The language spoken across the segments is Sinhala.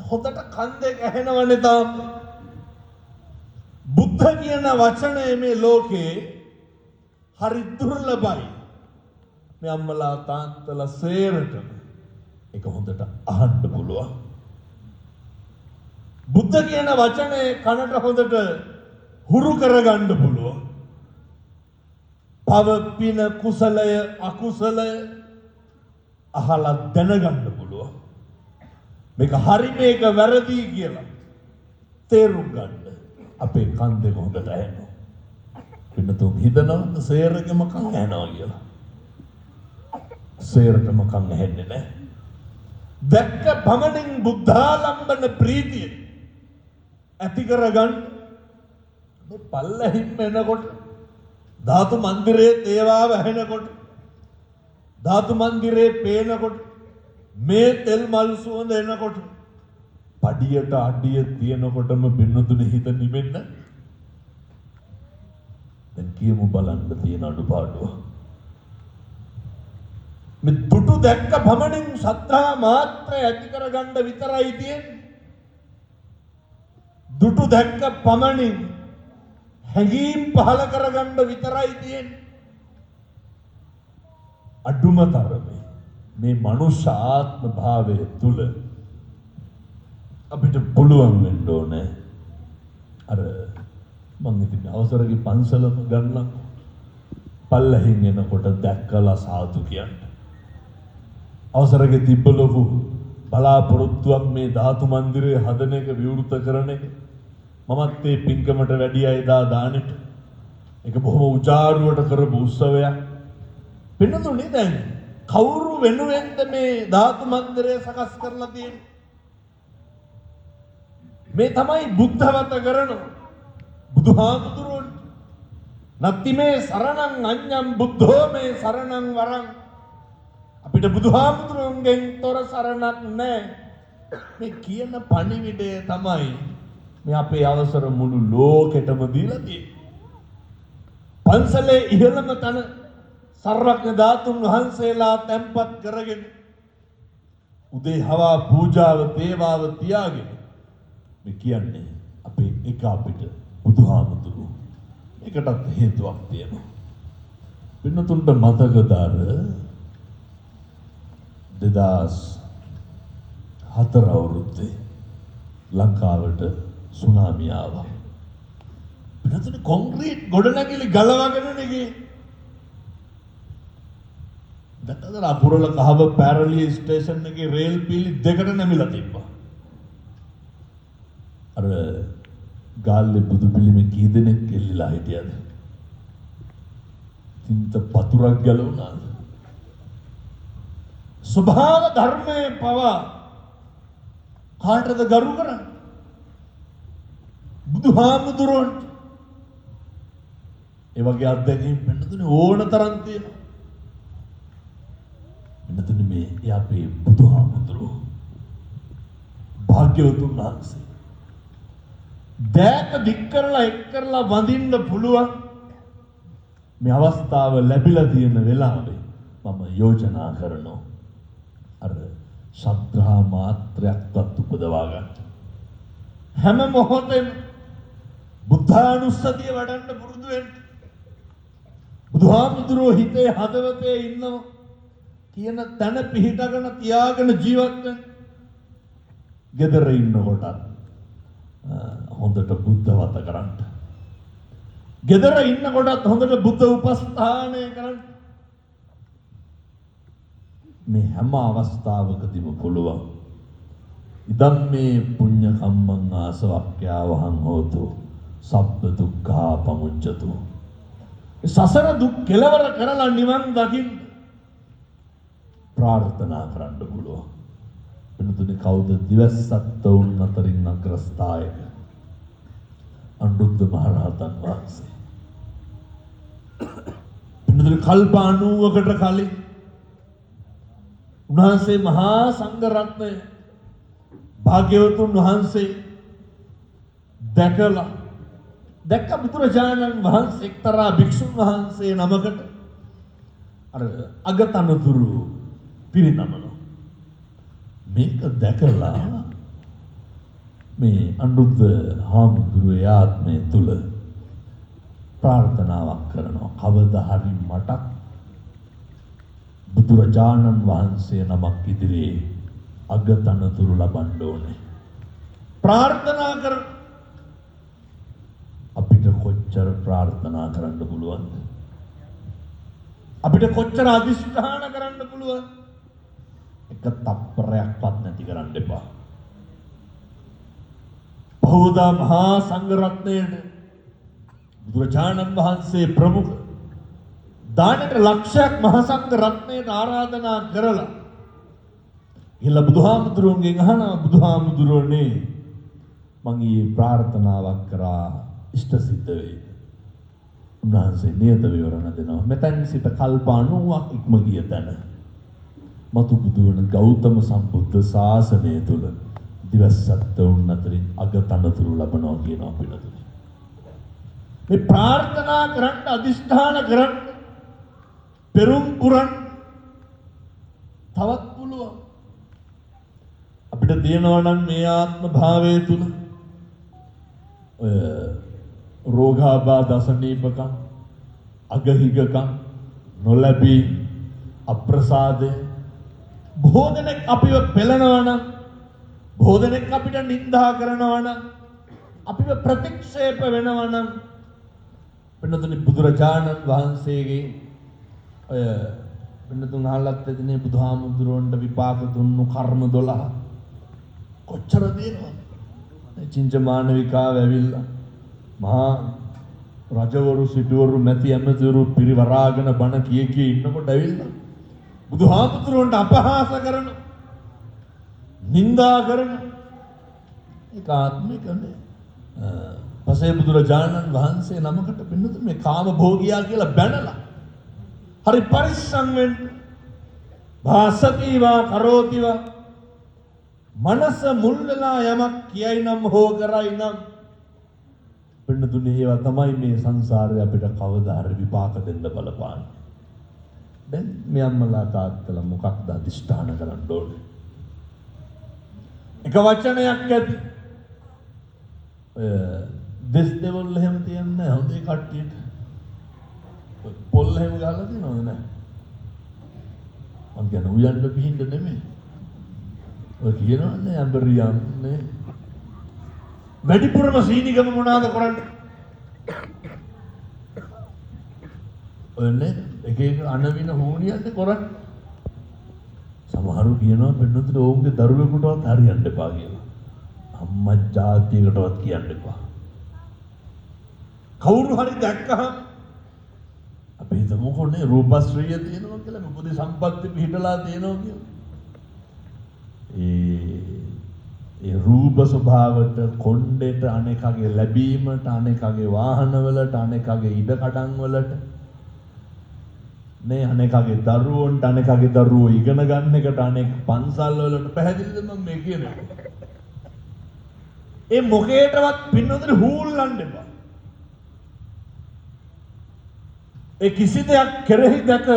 හොඳට කන් දෙක ඇහෙනවනේ තාම. බුද්ධ කියන වචනය මේ ලෝකේ හරි දුර්ලභයි. මේ අම්මලා තාත්තලා සේරටම ඒක හොඳට අහන්න පුළුවන්. බුද්ධ කියන වචනේ කනට හොඳට හුරු කරගන්න පුළුවන්. පව පින කුසලය අකුසලය අහලා දැනගන්න පුළුවන්. මේක හරි මේක වැරදි කියලා තේරුම් ගන්න අපේ කන් දෙක හොඳට ඇහෙනවා. පින්නතුන් හිතනවද සේරගෙම කන් ඇහෙනවා කියලා? සේරටම කන් ඇහෙන්නේ නැහැ. දැක්ක පමණින් බුද්ධාලම්බන ප්‍රීතිය ඇති කරගන්න මේ පල්ලෙහින් එනකොට ධාතු මන්දිරයේ තේවාව ඇහෙනකොට ධාතු මන්දිරයේ පේනකොට මේ තෙල් මල් සුවඳ එනකොට පඩියට අඩිය තියනකොටම බින්නතුනේ හිත නිවෙන්න. දැන් කියමු බලන්න තියෙන අඩුපාඩුව. මේ දුටු දැක්ක භමණින් සත්‍තා මාත්‍රය ඇති කරගන්න විතරයි තියෙන්නේ. දුටු දැක්ක පමණින් හැඟීම් පහල කරගන්න විතරයි තියෙන්නේ. අඩුම තරමේ මේ මනුෂ්‍ය ආත්ම භාවය තුල අපිට පුළුවන් වෙන්න ඕනේ. අර මං ඉතින් අවසරගේ පන්සලම ගන්නම්. පල්ලෙහින් එනකොට දැක්කලා සාදු කියන්න. අවසරගේ තිබ්බ ලොකු බලාපොරොත්තුවක් මේ ධාතු මන්දිරය හදන එක විවෘත කරන එක. මමත් මේ පින්කමට වැඩි අය දානෙට ඒක බොහොම උජාරුවට කරපු උත්සවයක්. පින්නතුනේ දැන් කවුරු වෙනුවෙන්ද මේ ධාතු මන්දිරය සකස් කරලා තියෙන්නේ? මේ තමයි බුද්ධවත කරන බුදුහාමුදුරුවෝ. නැත්ති මේ සරණං අඤ්ඤං බුද්ධෝ මේ සරණං වරං. අපිට බුදුහාමුදුරුවන්ගෙන් තොර සරණක් නැහැ. මේ කියන පණිවිඩය තමයි මේ අපේ අවසර මුළු ලෝකෙටම දීලා තියෙන්නේ. පන්සලේ ඉහළම තන සර්වඥ ධාතුන් වහන්සේලා තැන්පත් කරගෙන උදේ හවා පූජාව තේවාව තියාගෙන මේ කියන්නේ අපේ එක අපිට බුදුහාමුදුරුවෝ. ඒකටත් හේතුවක් තියෙනවා. පින්නතුන්ට මතකද අර 2004 අවුරුද්දේ ලංකාවට සුනාමිය ආවා. පින්නතුනේ කොන්ක්‍රීට් ගොඩනැගිලි ගලවගෙන නෙගේ. දැක්කද අපුරල කහව පැරලිය ස්ටේෂන් එකේ රේල් පීලි දෙකට නැමිලා තිබ්බා. අර ගාල්ලේ බුදු පිළිමේ කී දෙනෙක් එල්ලලා හිටියද? තින්ත පතුරක් ගලවුණාද? ස්වභාව ධර්මයේ පවා කාටද ගරු කරන්නේ? බුදුහාමුදුරුවන්ට. ඒ වගේ අත්දැකීම් වෙනතුනේ ඕන තරම් තියෙනවා. වෙනතුනේ මේ අපේ බුදුහාමුදුරුවෝ භාග්‍යවතුන් වහන්සේ දැක දික් කරලා එක් කරලා වඳින්න පුළුවන් මේ අවස්ථාව ලැබිලා තියෙන වෙලාවේ මම යෝජනා කරනවා අර ශ්‍රද්ධා මාත්‍රයක්වත් උපදවා ගන්න. හැම මොහොතෙම බුද්ධානුස්සතිය වඩන්න පුරුදු වෙන්න. බුදුහාමුදුරුවෝ හිතේ හදවතේ ඉන්නවා කියන තැන පිහිටගෙන තියාගෙන ජීවත් වෙන්න. ගෙදර ඉන්නකොටත් හොඳට බුද්ධවත කරන්න. ගෙදර ඉන්නකොටත් හොඳට බුද්ධ උපස්ථානය කරන්න. මේ හැම අවස්ථාවකදීම පුළුවන්. ඉදම් මේ පුඤ්ඤ කම්මං ආසවක්ඛ්‍යාවහං හෝතු සබ්බ දුක්ඛා පමුච්ඡතු. සසර දුක් කෙලවර කරලා නිවන් දකින්න ප්‍රාර්ථනා කරන්න පුළුවන්. වෙනතුනේ කවුද දිවස්සත් වුන් අතරින් අග්‍රස්ථායක? අනුරුද්ධ මහරහතන් වහන්සේ. වෙනතුනේ කල්ප 90කට කලින් උන්වහන්සේ මහා සංඝ රත්නය භාග්‍යවතුන් වහන්සේ දැක්ක බුදුරජාණන් වහන්සේ එක්තරා භික්ෂුන් වහන්සේ නමකට අර අගතනතුරු පිරිනමනවා. මේක දැකලා මේ අනුරුද්ධ හාමුදුරුවෝ ආත්මය තුල ප්‍රාර්ථනාවක් කරනවා. කවදා හරි මට බුදුරජාණන් වහන්සේ නමක් ඉදිරියේ අගතනතුරු ලබන්න ඕනේ. ප්‍රාර්ථනා කර අපිට කොච්චර ප්‍රාර්ථනා කරන්න පුළුවන්ද? අපිට කොච්චර අදිෂ්ඨාන කරන්න පුළුවන්? එක තප්පරයක්වත් නැති කරන්න එපා. බෞද්ධ මහා සංඝ රත්නයේ බුදුරජාණන් වහන්සේ ප්‍රමුඛ දානට ලක්ෂයක් මහා සංඝ රත්නයට ආරාධනා කරලා ඉහළ බුදුහාමුදුරුවන්ගෙන් අහනවා බුදුහාමුදුරුවනේ මම ඊයේ ප්‍රාර්ථනාවක් කරා ඉෂ්ට සිද්ධ වෙයි. උන්වහන්සේ නියත විවරණ දෙනවා. මෙතෙන් සිට කල්ප 90ක් ඉක්ම ගිය තැන මතු බුදු වන ගෞතම සම්බුද්ධ ශාසනය තුල දිවස්සත්තුන් අතරින් අගතනතුරු ලබනවා කියනවා පිළිතුරු. මේ ප්‍රාර්ථනා කරන්න අදිෂ්ඨාන කරන්න පෙරුම් පුරන් තවත් පුළුවන්. අපිට තියෙනවා නම් මේ ආත්ම භාවයේ තුල රෝගාබාධ අසනීපකම් අගහිගකම් නොලැබී අප්‍රසාදය බොහෝ දෙනෙක් අපිව පෙළනවා නම් බොහෝ දෙනෙක් අපිට නිඳා කරනවා නම් අපිව ප්‍රතික්ෂේප වෙනවා නම් වෙනතුනි බුදුරජාණන් වහන්සේගේ ඔය වෙනතුන් අහලත් එදිනේ බුදුහාමුදුරුවන්ට විපාක දුන්නු කර්ම 12 කොච්චර දෙනවද? චින්චමානවිකාව ඇවිල්ලා මහා රජවරු සිටවරු මැති ඇමතිවරු පිරිවරාගෙන බණ කිය ඉන්නකොට ඇවිල්ලා බුදුහාමුදුරුවන්ට අපහාස කරන නිඳා කරන ඒක ආත්මිකනේ. පසේ බුදුරජාණන් වහන්සේ නමකට පින්නතු මේ කාම භෝගියා කියලා බැනලා හරි පරිස්සම් වෙන්න භාසතිවා කරෝතිවා මනස මුල් වෙලා යමක් කියයි නම් හෝ කරයි නම් පින්නතුනේ ඒවා තමයි මේ සංසාරේ අපිට කවදා හරි විපාක දෙන්න බලපාන්නේ. දැන් මේ අම්මලා තාත්තලා මොකක්ද අදිෂ්ඨාන කරන්න ඕනේ? එක වචනයක් ඇති දෙස් දෙවල් එහෙම තියන්නේ හොඳේ කට්ටියට පොල් එහෙම ගහලා තියනවද නැහැ? මං කියන උයන්න පිහින්ද නෙමෙයි. ඔය කියනවනේ අඹරියන්නේ වැඩිපුරම සීනිගම මොනවාද කරන්නේ? ඔයනේ එක එක අනවින හෝනියක්ද කරන්නේ? සමහරු කියනවා පෙන්නතුට ඕන්ගේ දරුවෙකුටවත් හරියන්න එපා කියලා. අම්මා ජාතියකටවත් කියන්න එපා. කවුරු හරි දැක්කහම අපි හිතමුකෝනේ රූපශ්‍රීය තියෙනවා කියලා මොකද සම්පත්ති පිහිටලා තියෙනවා කියලා. ඒ රූප ස්වභාවයට කොණ්ඩේට අනේකගේ ලැබීමට අනේකගේ වාහනවලට අනේකගේ ඉඩකඩම් වලට මේ අනේකගේ දරුවන්ට අනේකගේ දරුවෝ ඉගෙන ගන්න එකට අනේක පන්සල් වලට පැහැදිලිද මම මේ කියන්නේ. ඒ මොකේටවත් පින්නොතේ හූල්ලන්න එපා. ඒ කිසි දෙයක් කෙරෙහි දැක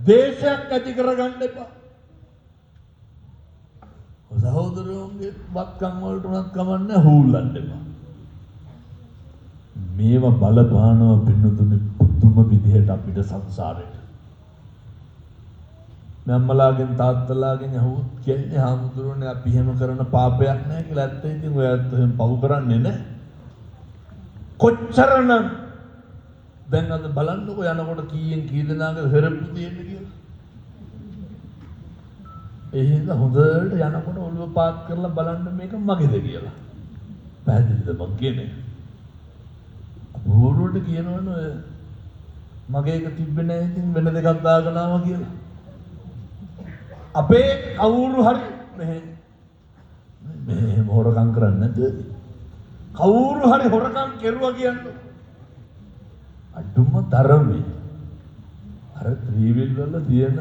දේශයක් ඇති කරගන්න එපා. සහෝදරයෝගේ වත්කම් වලට උනත් කමන්නේ හූල්ලන්න එපා. මේවා බලපානවා පින්නතුනේ පුදුම විදිහට අපිට සංසාරේට. මම්මලාගෙන් තාත්තලාගෙන් අහුවොත් කියන්නේ හාමුදුරනේ අපි එහෙම කරන පාපයක් නැහැ කියලා. ඇත්ත ඉතින් ඔය ඇත්ත එහෙම පව් කරන්නේ නැහැ. කොච්චරනම් දැන් අද බලන්නකො යනකොට කීයෙන් කී දෙනාගේ හෙරප්පු තියෙන්නේ කියලා. එහෙනම් හොඳට යනකොට ඔළුව පාත් කරලා බලන්න මේක මගේද කියලා. පැහැදිලිද මං කියන්නේ? බෝරුවට කියනවනේ මගේ එක තිබ්බේ නැහැ ඉතින් වෙන දෙකක් දාගෙන ආවා කියලා. අපේ කවුරු හරි මේ හොරකම් කරන්නේ නැද්ද? කවුරු හරි හොරකම් කෙරුවා කියන්නේ අඩුම තරමේ අර ත්‍රිවිල් වල තියෙන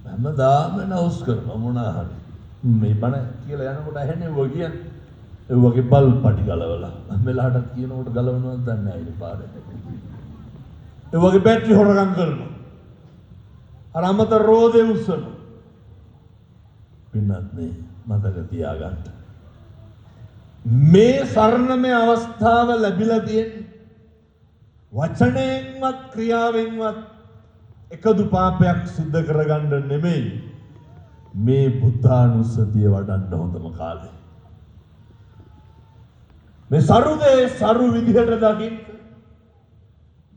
හැමදාම නවුස් කරනවා මොනා හරි මේ බණ කියලා යනකොට ඇහෙන්නේ ඔය කියන්නේ ඒ වගේ බල් පටි ගලවලා මෙලහටත් කියනකොට ගලවනවද දන්නේ නැහැ ඊට පාරේ ඒ වගේ බැටරි හොරකම් කරනවා අර අමතර රෝදේ උස්සන පින්නත් නේ මතක තියාගන්න මේ සරණමය අවස්ථාව ලැබිලා තියෙන්නේ වචනයෙන්වත් ක්‍රියාවෙන්වත් එකදු පාපයක් සිද්ධ කරගන්න නෙමෙයි. මේ බුද්ධානුස්සතිය වඩන්න හොඳම කාලේ. මේ සරුදේ සරු විදිහට දකින්න,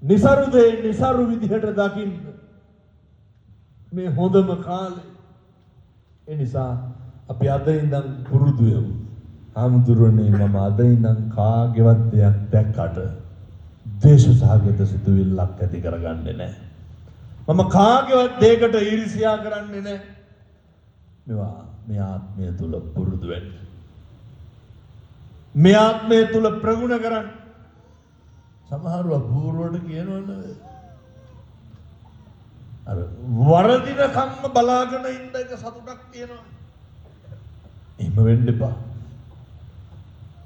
નિසරුදේ નિසරු විදිහට දකින්න මේ හොඳම කාලේ. ඒ නිසා අපි අද ඉඳන් පුරුදු වෙමු. ආමුදුරනේ මම අද ඉඳන් කාගේවත් දෙයක් දැක්කට ද්වේෂ සහගත සිතුවිල්ලක් ඇති කරගන්නේ නැහැ. මම කාගේවත් දෙයකට ඊර්ෂ්‍යා කරන්නේ නැහැ. මේවා මේ ආත්මය තුල පුරුදු වෙන්න. මේ ආත්මය තුල ප්‍රගුණ කරන්න. සමහරව අපූර්වට කියනවනේ අර වරදින කම්ම බලාගෙන ඉන්න එක සතුටක් තියෙනවා. එහෙම වෙන්න එපා.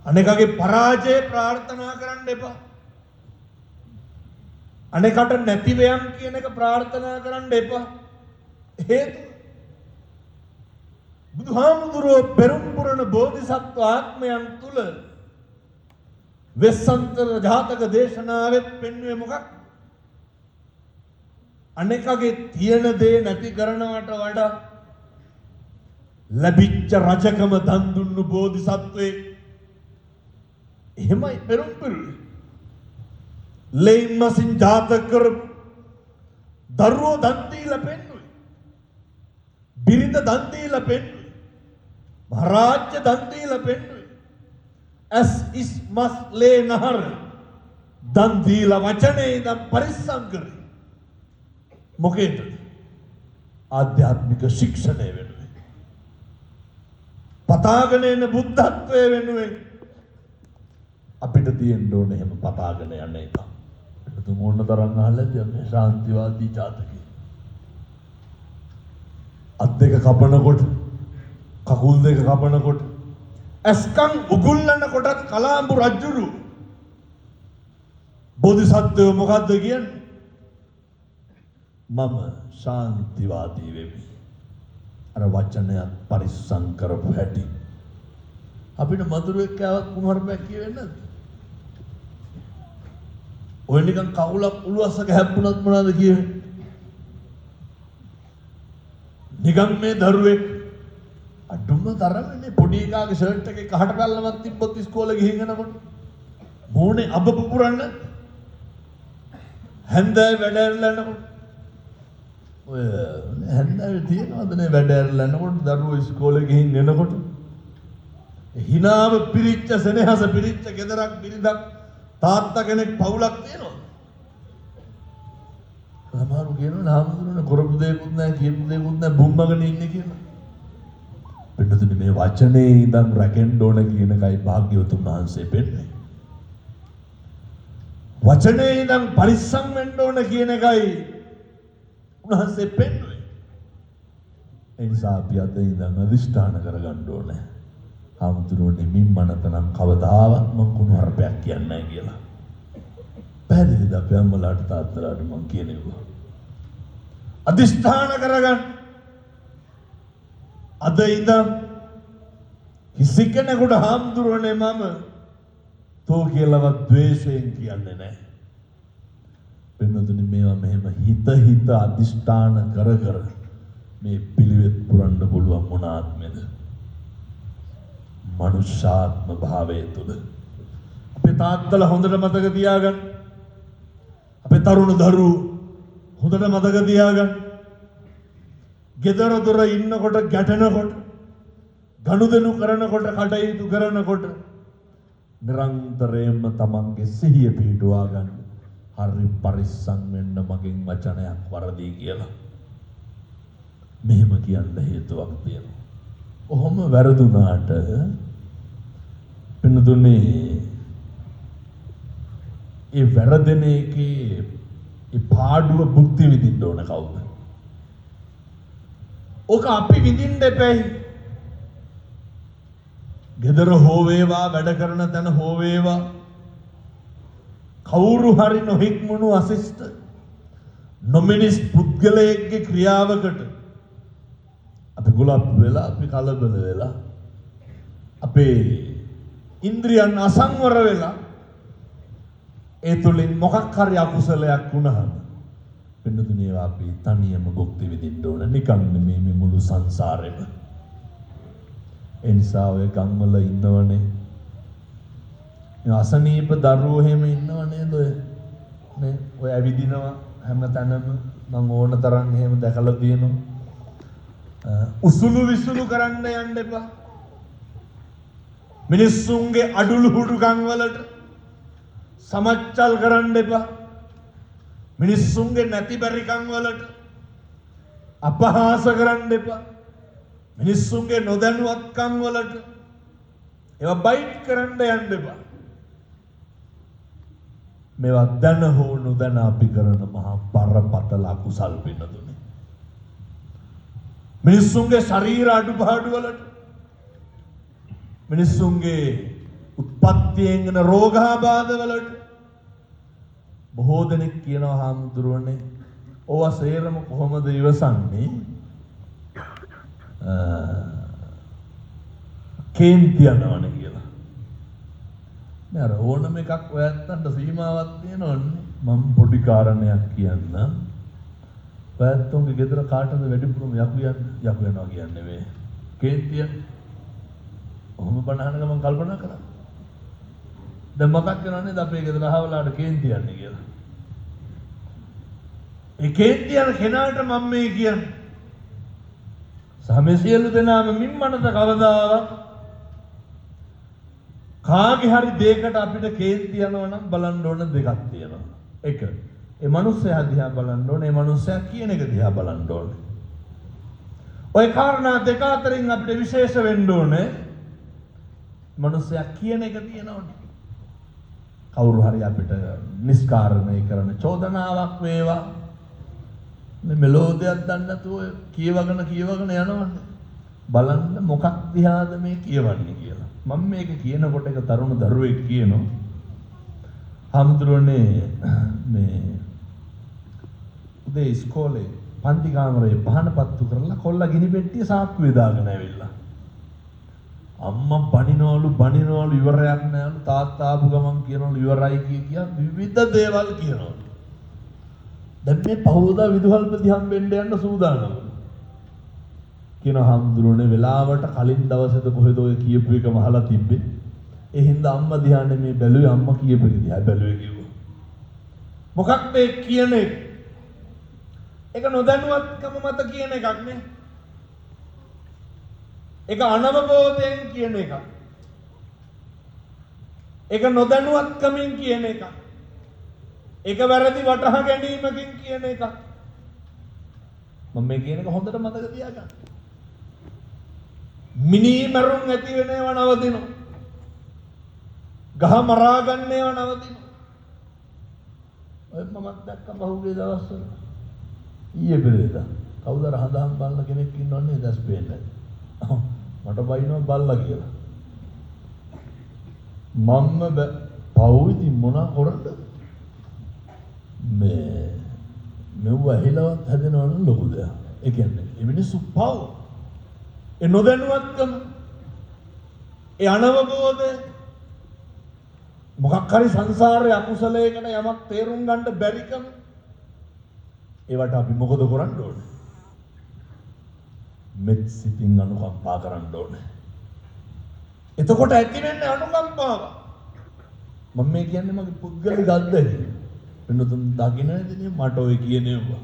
අනේකගේ පරාජය ප්‍රාර්ථනා කරන්න එපා. අනේකට නැති වේයන් කියන එක ප්‍රාර්ථනා කරන්න එපා. හේතුව බුදුහාමුදුරුවෝ පෙරම් පුරණ බෝධිසත්ව ආත්මයන් තුල වෙස්සන්තර ජාතක දේශනාවෙත් පෙන්වුවේ මොකක්? අනේකගේ තියෙන දේ නැති කරනවට වඩා ලැබිච්ච රජකම දන් දුන්නු බෝධිසත්වයේ එහෙමයි පෙරම් පුරුනේ. ලෙයින් මසින් ජාතක කරපු දරුවෝ දන් දීලා පෙන්වුවේ. බිරිඳ දන් දීලා පෙන්වුවේ. මහරජ්‍ය දන් දීලා පෙන්වුවේ. ඇස් ඉස් මස් ලේ නහර දන් දීලා වචනේ ඉඳන් පරිස්සම් කරේ. මොකේද? ආධ්‍යාත්මික ශික්ෂණය වෙනුවෙන්. පතාගෙන එන බුද්ධත්වයේ වෙනුවෙන් අපිට තියෙන්න ඕනේ එහෙම පතාගෙන යන එක. ඒක මොන තරම් අහලාද මේ ශාන්තිවාදී ජාතකේ. අත් දෙක කපනකොට කකුල් දෙක කපනකොට ඇස්කම් උගුල්ලන කොටත් කලාඹු රජුරු බෝධිසත්වයෝ මොකද්ද කියන්නේ? මම ශාන්තිවාදී වෙමි. අර වචනයත් පරිස්සම් කරපු හැටි. අපිට මధుරෙක් ආවත් කුමාරපැක් කියවෙන්නේ නැද්ද? ඔය නිකන් කවුලක් උළුවස්සක හැප්පුණත් මොනවද කියවෙන්නේ? නිකන් මේ දරුවෙක් අඩුම තරමේ පොඩි එකාගේ ෂර්ට් එකේ කහට පැල්ලමක් තිබ්බොත් ඉස්කෝලේ ගිහින් එනකොට මූණේ අබ පුපුරන්න හැන්දෑවේ වැඩ ඇරලා යනකොට ඔය හැන්දෑවේ තියනවද නේ වැඩ ඇරලා යනකොට දරුවෝ ඉස්කෝලේ ගිහින් එනකොට හිනාව පිරිච්ච සෙනෙහස පිරිච්ච ගෙදරක් බිරිඳක් තාත්තා කෙනෙක් පවුලක් තියෙනවා. සමහරු කියනවා නාමතුනේ කරපු දෙයක්වත් නැහැ කියපු දෙයක්වත් නැහැ බුම්මගෙන ඉන්නේ කියලා. පිටුතුනි මේ වචනේ ඉඳන් රැකෙන්න ඕන කියන එකයි භාග්‍යවතුන් වහන්සේ පෙන්නේ. වචනේ ඉඳන් පරිස්සම් වෙන්න ඕන කියන එකයි උන්වහන්සේ පෙන්වන්නේ. ඒ නිසා අපි අද ඉඳන් අදිෂ්ඨාන කරගන්න ඕනේ. ආමුදුරෝනේ මිම්මනතනම් කවදාවත් මං කුණු හරපයක් කියන්නේ නැහැ කියලා. පැහැදිලිද අපේ අම්මලාට තාත්තලාට මං කියන්නේ. අදිෂ්ඨාන කරගන්න. අද ඉඳන් කිසි කෙනෙකුට ආමුදුරෝනේ මම තෝ කියලාවත් ද්වේෂයෙන් කියන්නේ නැහැ. වෙනදුනි මේවා මෙහෙම හිත අදිෂ්ඨාන කර මේ පිළිවෙත් පුරන්න පුළුවන් මොන ආත්මෙද? මනුෂ්‍යාත්ම භාවය තුල අපේ තාත්තලා හොඳට මතක තියාගන්න. අපේ තරුණ දරුවෝ හොඳට මතක තියාගන්න. ගෙදර දොර ඉන්නකොට ගැටෙනකොට ගනුදෙනු කරනකොට කටයුතු කරනකොට නිරන්තරයෙන්ම තමන්ගේ සිහිය පිහිටුවා ගන්න. හරි පරිස්සම් වෙන්න මගෙන් වචනයක් වරදී කියලා. මෙහෙම කියන්න හේතුවක් තියෙනවා. ඔහොම වැරදුනාට පින්දුනේ ඒ වැරදෙන එකේ ඒ පාඩුව භුක්ති විඳින්න ඕන කවුද? ඔක අපි විඳින්න එපැයි. ගෙදර හෝ වේවා වැඩ කරන තැන හෝ වේවා කවුරු හරි නොහික්මුණු අසිෂ්ට නොමිනිස් පුද්ගලයෙක්ගේ ක්‍රියාවකට අපි ගොලප් වෙලා අපි කලබල වෙලා අපේ ඉන්ද්‍රියන් අසංවර වෙලා ඒ තුලින් මොකක් හරි අකුසලයක් වුණාම වෙනතුනේ අපි තනියම භුක්ති විඳින්න ඕන නිකන් නෙමේ මේ මුළු සංසාරෙම. ඒ නිසා ඔය ගම්වල ඉන්නවනේ මේ අසනීප දරුවෝ එහෙම ඉන්නව නේද ඔය නේ ඔය ඇවිදිනවා හැමතැනම මම ඕන තරම් එහෙම දැකලා තියෙනවා. උසුළු විසුළු කරන්න යන්න එපා. මිනිස්සුන්ගේ අඩුළු හුඩුකම් වලට සමච්චල් කරන්න එපා. මිනිස්සුන්ගේ නැති බැරිකම් වලට අපහාස කරන්න එපා. මිනිස්සුන්ගේ නොදැනුවත්කම් වලට ඒවා බයිට් කරන්න යන්න එපා. මේවා දැන හෝ නොදැන අපි කරන මහා බරපතල අකුසල් වෙනදුනේ. මිනිස්සුන්ගේ ශරීර අඩුපාඩු වලට මිනිස්සුන්ගේ උත්පත්තියෙන් එන රෝගාබාධ වලට බොහෝ දෙනෙක් කියනවා හාමුදුරුවනේ ඕවා සේරම කොහොමද ඉවසන්නේ? කේන්ති යනවනේ කියලා. නේද? ඕනම එකක් ඔයත්තන්ට සීමාවක් තියෙනවනේ. මම පොඩි කාරණයක් කියන්න. ඔයත්තුන්ගේ ගෙදර කාටද වැඩිපුරම යකු යනවා කියන්නේ මේ කේන්තිය. ඔහොම බණහන ගමන් කල්පනා කරා. දැන් මොකක් කරන්නේ? අපේ ගෙදර අහවලාට කේන්ති යන්නේ කියලා. ඒ කේන්ති යන කෙනාට මම මේ කියන්නේ සමේ සියලු දෙනාම මිම්මනත කවදාවත් කාගේ හරි දෙයකට අපිට කේන්ති යනවා නම් බලන්න ඕන දෙකක් තියෙනවා. එක ඒ මනුස්සයා දිහා බලන්න ඕනේ. ඒ මනුස්සයා කියන එක දිහා බලන්න ඕනේ. ওই කාරණා දෙක අතරින් අපිට විශේෂ වෙන්න ඕනේ. මනුස්සයා කියන එක තියෙනවනේ. කවුරු හරි අපිට නිස්කාරණය කරන චෝදනාවක් වේවා. මේ මෙලෝදියක් දන්නේ නැතුව කියවගෙන යනවනේ. බලන්න මොකක් දිහාද මේ කියවන්නේ කියලා. මම මේක කියනකොට එක තරුණ දරුවෙක් කියනවා හම්දුරනේ මේ උදේ ඉස්කෝලේ පන්ති කාමරේ පහන පත්තු කරලා කොල්ලා ගිනි පෙට්ටිය සාක්කුවේ දාගෙන ඇවිල්ලා අම්මා බනිනවලු ඉවරයක් නෑලු තාත්තා ආපු ගමන් කියනවලු ඉවරයි කිය විවිධ දේවල් කියනවා. දැන් මේ පහවදා විදුහල්පති හම්බෙන්න යන්න සූදානම්. කියනවා හම්දුරනේ වෙලාවට කලින් දවසේද කොහෙද ඔය කියපු එකම අහලා තිබ්බේ. ඒ හින්දා අම්මා දිහානේ මේ බැලුවේ අම්මා කියපු එක දිහා බැලුවේ කිව්වා. මොකක්ද මේ කියන්නේ? ඒක නොදැනුවත්කම මත කියන එකක් නේ. ඒක අනවබෝධයෙන් කියන එකක්. ඒක නොදැනුවත්කමින් කියන එකක්. ඒක වැරදි වටහා ගැනීමකින් කියන එකක්. මම මේ කියන එක හොඳට මතක තියාගන්න. මිනිමරුන් ඇති වෙන ඒවා නවතිනවා. ගහ මරා ගන්න ඒවා නවතිනවා. ඔය මමත් දැක්ක බහුවේ දවස්වල ඊයේ පෙරේදා කවුද රහදාම් බල්ලා කෙනෙක් ඉන්නවන්නේ දැස් පේන්නේ. මට බයිනවා බල්ලා කියලා. මම්ම පවුවිදි මොන කරන්නද? මෙව ඇහිලවත් හැදෙනවනම් ලොකු දෙයක්. ඒ කියන්නේ ඒ මිනිස්සු පව්. ඒ නොදැනුවත්කම. ඒ අනවබෝධය. මොකක් හරි සංසාරයේ අකුසලයකට යමක් තේරුම් ගන්න බැරිකම. ඒවට අපි මොකද කරන්න ඕනේ? මෙත් සිතින් අනුකම්පා කරන්න ඕනේ. එතකොට ඇති වෙන්නේ අනුකම්පාව. මම මේ කියන්නේ මගේ පුද්ගලික අත්දැකීම. වෙනතුන් දකින්නේදී මට ඔය කියනේවා.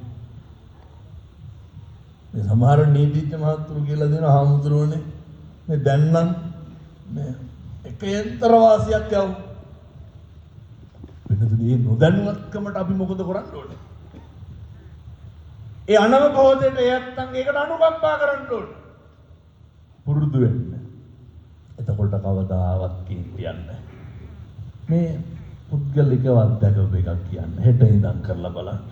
මේ සමහර නීතිඥ මහතුරු කියලා දෙන හාමුදුරුවනේ මේ දැන් නම් මේ එක යන්ත්‍ර වාසියක් යවු. වෙනතුන් මේ නොදැනුවත්කමට අපි මොකද කරන්න ඕනේ? ඒ අනවබෝධයට යත්තන් ඒකට අනුකම්පා කරන්න ඕනේ. පුරුදු වෙන්න. එතකොට කවදාවත් කියන්නේ මේ පුද්ගලිකව අත්දැකපු එකක් කියන්නේ හෙට ඉඳන් කරලා බලන්න.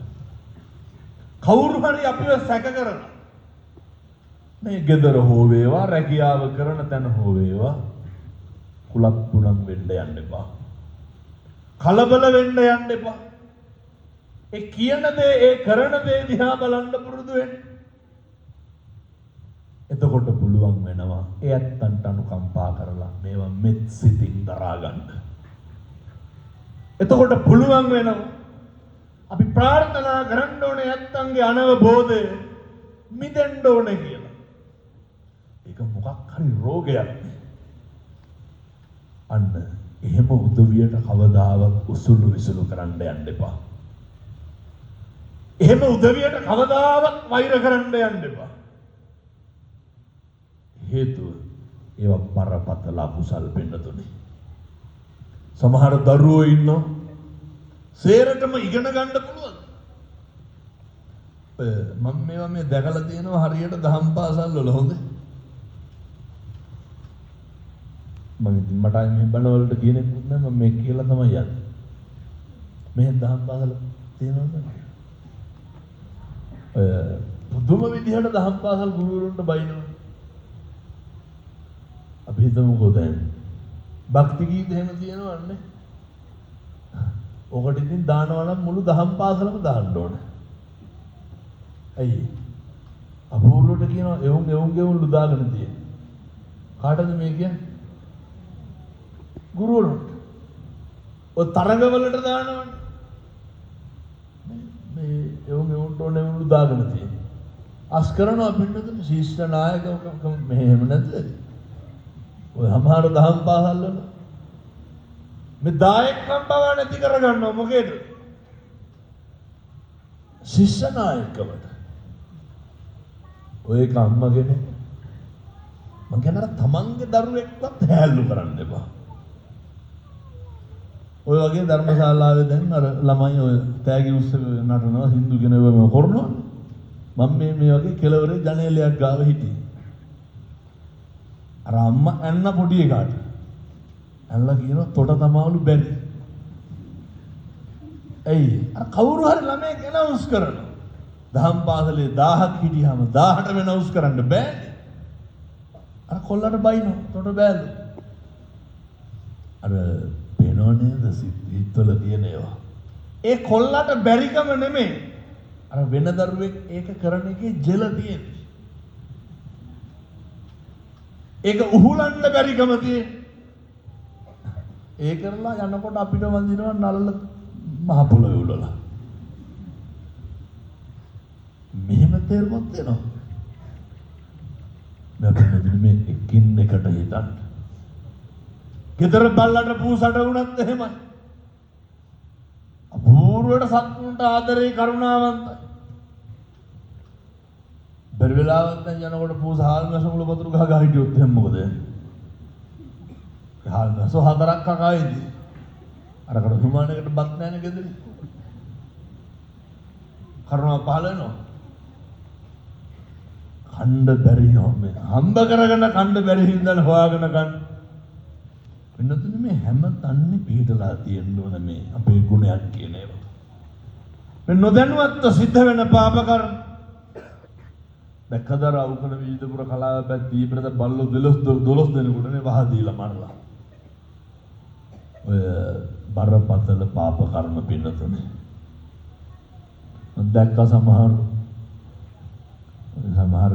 කවුරු හරි අපිව සැක කරන මේ ගෙදර හෝ වේවා රැකියාව කරන තැන හෝ වේවා කුලප්පුණම් වෙන්න යන්න එපා. කලබල වෙන්න යන්න එපා. ඒ කියන දේ ඒ කරන දේ දිහා බලන්න පුරුදු වෙන්න. එතකොට පුළුවන් පුළුවන් වෙනවා ඒ ඇත්තන්ට අනුකම්පා කරලා මේවා මෙත් සිතින් දරා ගන්න. එතකොට පුළුවන් වෙනවා අපි ප්‍රාර්ථනා කරන්න ඕනේ ඇත්තන්ගේ අනවබෝධය මිදෙන්න ඕනේ කියලා. ඒක මොකක් හරි රෝගයක්. අන්න එහෙම උදවියට කවදාවත් උසුළු විසුළු කරන්න යන්න එපා. එහෙම උදවියට කවදාවත් වෛර කරන්න යන්න එපා. හේතුව ඒවා බරපතල අකුසල් වෙන්නතුනේ. සමහර දරුවෝ ඉන්නවා සේරටම ඉගෙන ගන්න පුළුවන්. මම මේවා මේ දැකලා තියෙනවා හරියට දහම් පාසල් වල හොඳේ. මට මේ බණවලට කියන එක නෑ මම මේ කියලා තමයි යන්නේ. මේ දහම් පාසල තියෙනවද? පුදුම විදිහට දහම් පාසල් ගුරුවරුන්ට බයිනවා. අපි හිතමුකෝ දැන් භක්ති ගීත එහෙම තියෙනවන්නේ. ඔකට ඉතින් දානවා නම් මුළු දහම් පාසලම දාන්න ඕනේ. ඇයි? අපූර්වට කියනවා එවුන් ලුදාගෙන තියෙන. කාටද මේ කියන්නේ? ගුරුවරුන්ට. ඔය තරඟවලට දානවනේ. මේ එවුන්ට ඕනේ ලුදාගෙන තියෙන. අස් කරනවා පින්නතුනේ ශිෂ්ට නායකකම මෙහෙම නැද්ද? ඔය සමහර දහම් පාසල් වල මේ දායකම් බව නැති කරගන්නවා මොකේද? ශිෂ්‍ය නායකවට. ඔය එක අම්මගෙන මං කියනවා තමන්ගේ දරුවෙක්වත් හැල්ලු කරන්න එපා. ඔය වගේ ධර්මශාලාවේ දැන් අර ළමයි ඔය තෑගි උත්සව නටනවා හින්දු කෙනෙක්ව කරනවා. මම මේ වගේ කෙලවරේ ජනේලයක් ගාව හිටියේ. අර අම්මා ඇන්න පොඩි එකාට. ඇන්නලා කියනවා තොට තමාවලු බැරි. ඇයි? අර කවුරු හරි ළමයෙක් එනවුස් කරනවා. දහම් පාසලේ 1000ක් හිටියාම 1000ට වෙනවුස් කරන්න බෑනේ. අර කොල්ලට බයිනවා තොට බෑලු. අර පේනව නේද සිත්වල තියෙන ඒවා. ඒ කොල්ලට බැරිකම නෙමෙයි. අර වෙන දරුවෙක් ඒක කරන එකේ ජෙල තියෙන්නේ. ඒක උහුලන්න බැරිකම තියෙන්නේ. ඒ කරලා යනකොට අපිට වඳිනවා නළල මහ පොළොවේ උඩලා. මෙහෙම තේරුමක් දෙනවා. මම මේ එකින් එකට හිතන්න. ගෙදර බල්ලට පූසට වුණත් එහෙමයි. අපූර්වට සත්තුන්ට ආදරේ කරුණාවන්තයි. බැරි වෙලාවත් දැන් යනකොට පූස හාල් මැස මුල වතුර ගහ ගහ හිටියොත් එහෙනම් මොකද වෙන්නේ? හාල් මැස හතරක් කකයිද? අරකට සුමානයකට බත් නැන්නේ ගෙදර. කරුණාව පහල වෙනවා. කණ්ඩ බැරි මේ හම්බ කරගෙන කණ්ඩ බැරි හින්දා හොයාගෙන ගන්න. වෙනතුනේ මේ හැම තන්නේ පිටලා තියෙන්න ඕන මේ අපේ ගුණයක් කියන ඒවා. මේ නොදැනුවත්ව සිද්ධ වෙන පාප කර්ම. දැක්කදර අවුකන විවිධපුර කලාව පැත්තේ ඉබරද බල්ලෝ 12 දෙනෙකුට මේ වහ දීලා මරලා. ඔය බරපතල පාප කර්ම පින්නතුනේ. මම දැක්ක සමහර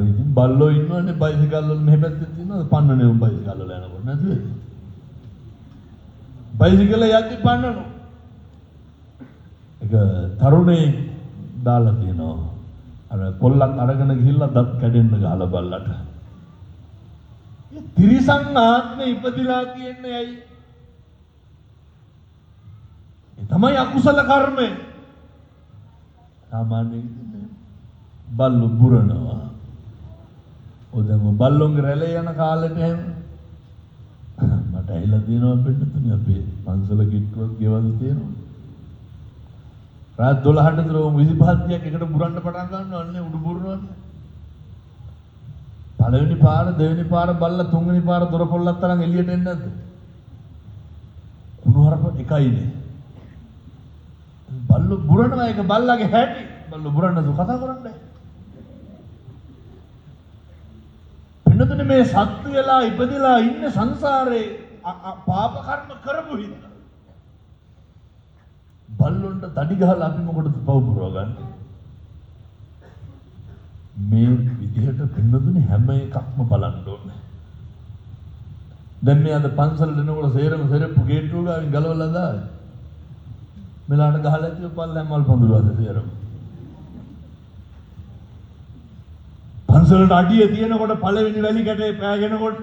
ඉතින් බල්ලෝ ඉන්නවනේ බයිසිකල් වල මෙහෙ පැත්තේ තියෙනවා පන්නනේ උන් බයිසිකල් වල යනකොට නැද්ද? බයිසිකල් යද්දි පන්නනවා. ඒක තරුණේ දාලා තියෙනවා. අර කොල්ලක් අරගෙන ගිහිල්ලා දත් කැඩෙන්න ගහලා බල්ලට. ඒ තිරිසන් ආත්මේ ඉපදිලා තියන්නේ ඇයි? ඒ තමයි අකුසල කර්මය. සාමාන්‍යයෙන් බල්ලු බුරනවා. ඔදම බල්ලොන්ගේ රැළේ යන කාලෙට එහෙම මට ඇහිලා තියෙනවා පිටුතුනේ අපේ පන්සල කිට්ටුවක් ගෙවල් තියෙනවා. රාත් 12ට විතර 25ක් එකට බුරන්න පටන් ගන්නවා අන්නේ උඩු බුරනවානේ. පළවෙනි පාර දෙවෙනි පාර බල්ලා තුන්වෙනි පාර දොර පොල්ලක් තරම් එළියට එන්නේ නැද්ද? කුණුහරුප එකයිනේ. බල්ලු බුරනවා ඒක බල්ලාගේ හැටි. බල්ලු බුරන්න දු කතා කරන්නේ. පින්නතුනේ මේ සත්තු වෙලා ඉපදිලා ඉන්නේ සංසාරේ පාප කර්ම කරපු හින්දා. බල්ලොන්ට තඩි ගහලා අපි මොකටද පව පුරව ගන්න? මේ විදිහට පින්නතුනේ හැම එකක්ම බලන්න ඕනේ. දැන් මේ අද පන්සලට එනකොට සේරම සෙරප්පු ගේට්ටුව ගාවින් ගලවලා දායි. මෙලාට ගහලා ඇතිව පල්ලෙන් මල් පඳුරු අද සේරම. පන්සලට අඩිය තියෙනකොට පළවෙනි වැලි කැටේ පෑගෙනකොට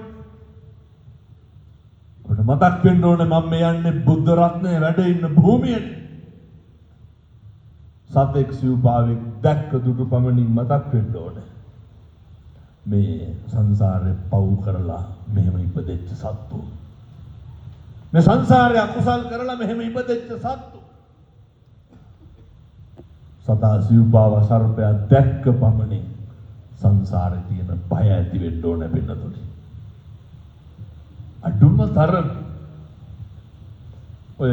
අපිට මතක් වෙන්න ඕනේ මම මේ යන්නේ බුද්ධ රත්නයේ වැඩ ඉන්න භූමියට. සතෙක් සිව්පාවෙක් දැක්ක දුටු පමණින් මතක් වෙන්න ඕනේ. මේ සංසාරේ පව් කරලා මෙහෙම ඉපදෙච්ච සත්තු. මේ සංසාරේ අකුසල් කරලා මෙහෙම ඉපදෙච්ච සත්තු. සතා සිව්පාව සර්පයා දැක්ක පමණින් සංසාරේ තියෙන බය ඇති වෙන්න ඕනේ පින්නතුනි. අඩුම තරම ඔය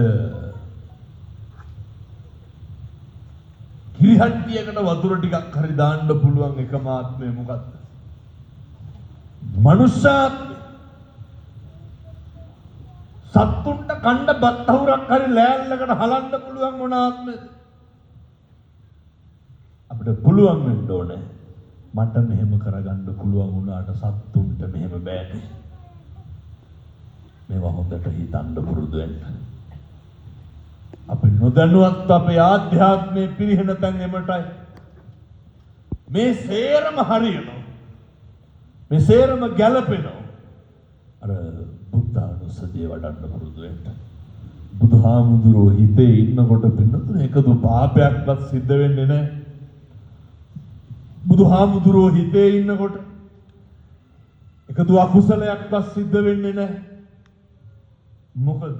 කිරිහට්ටියකට වතුර ටිකක් හරි දාන්න පුළුවන් එකම ආත්මය මොකක්ද? මනුෂ්‍යාත්මය. සත්තුන්ට කණ්ඩ බත්තහුරක් හරි ලෑල්ලකට හලන්න පුළුවන් මොන ආත්මයද? අපිට පුළුවන් වෙන්න ඕනේ. මට මෙහෙම කරගන්න පුළුවන් වුණාට සත්තුන්ට මෙහෙම බෑනේ. මේවා හොඳට හිතන්න පුරුදු වෙන්න. අපි නොදැනුවත් අපේ ආධ්‍යාත්මයේ පිරිහෙන තැන් එමටයි. මේ සේරම හරියනවා. මේ සේරම ගැලපෙනවා. අර බුද්ධානුස්සතිය වඩන්න පුරුදු වෙන්න. බුදුහාමුදුරුවෝ හිතේ ඉන්නකොට පින්නතුනේ එකදු පාපයක්වත් සිද්ධ වෙන්නේ නැහැ. බුදුහාමුදුරුවෝ හිතේ ඉන්නකොට එකදු අකුසලයක්වත් සිද්ධ වෙන්නේ නැහැ. මොකද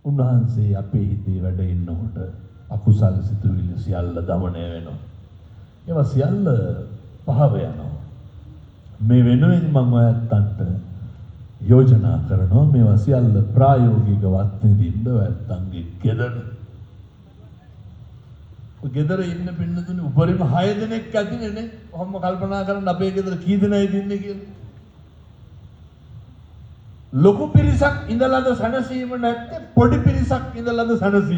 උන්වහන්සේ අපේ හිතේ වැඩ ඉන්නකොට අකුසල සිතුවිලි සියල්ල දමනය වෙනවා. ඒවා සියල්ල පහව යනවා. මේ වෙනුවෙන් මම ඔයත්තන්ට යෝජනා කරනවා මේවා සියල්ල ප්‍රායෝගිකව අත්විඳින්න ඔයත්තන්ගේ ගෙදර ඉන්න පින්නතුනේ උපරිම 6 දෙනෙක් ඇතිනේ නේ. කොහොම කල්පනා කරන්න අපේ ගෙදර කී දෙනෙක්ද ඉන්නේ කියලා. ලොකු පිරිසක් ඉඳලාද සැනසීම නැත්තේ පොඩි පිරිසක් ඉඳලාද සැනසීම?